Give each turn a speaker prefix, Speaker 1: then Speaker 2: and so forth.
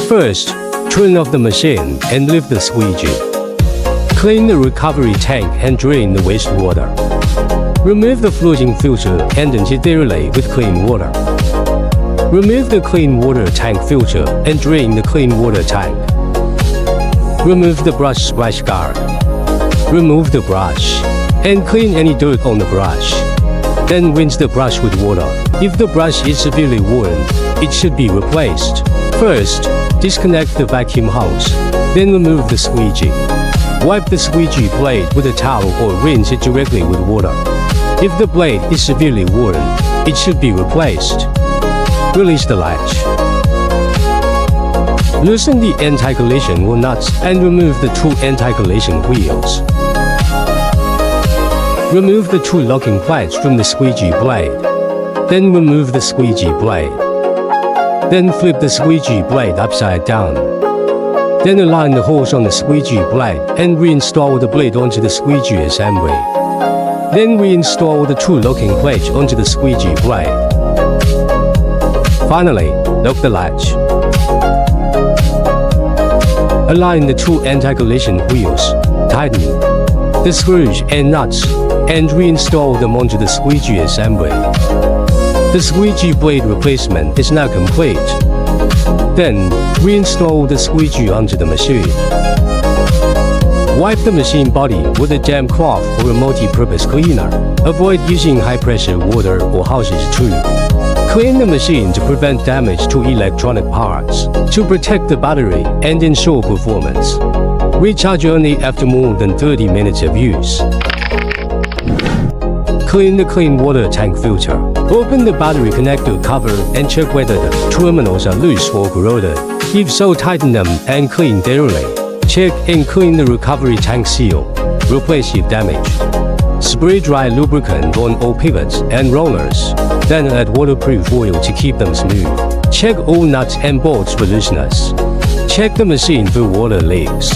Speaker 1: First, turn off the machine and lift the squeegee. Clean the recovery tank and drain the wastewater. Remove the flushing filter and empty thoroughly with clean water. Remove the clean water tank filter and drain the clean water tank. Remove the brush splash guard. Remove the brush and clean any dirt on the brush. Then rinse the brush with water. If the brush is severely worn, it should be replaced. First, disconnect the vacuum hose. Then remove the squeegee. Wipe the squeegee blade with a towel or rinse it directly with water. If the blade is severely worn, it should be replaced. Release the latch. Loosen the anti-collision wheel nuts and remove the two anti-collision wheels. Remove the two locking plates from the squeegee blade. Then remove the squeegee blade. Then flip the squeegee blade upside down. Then align the holes on the squeegee blade and reinstall the blade onto the squeegee assembly. Then reinstall the two locking plates onto the squeegee blade. Finally, lock the latch. Align the two anti-collision wheels, tighten the screws and nuts, and reinstall them onto the squeegee assembly. The squeegee blade replacement is now complete. Then, reinstall the squeegee onto the machine. Wipe the machine body with a damp cloth or a multi-purpose cleaner. Avoid using high-pressure water or hoses too. Clean the machine to prevent damage to electronic parts, to protect the battery and ensure performance. Recharge only after more than 30 minutes of use. Clean the clean water tank filter. Open the battery connector cover and check whether the terminals are loose or corroded. If so, tighten them and clean thoroughly. Check and clean the recovery tank seal. Replace if damaged. Spray dry lubricant on all pivots and rollers. Then add waterproof oil to keep them smooth. Check all nuts and bolts for looseness. Check the machine for water leaks.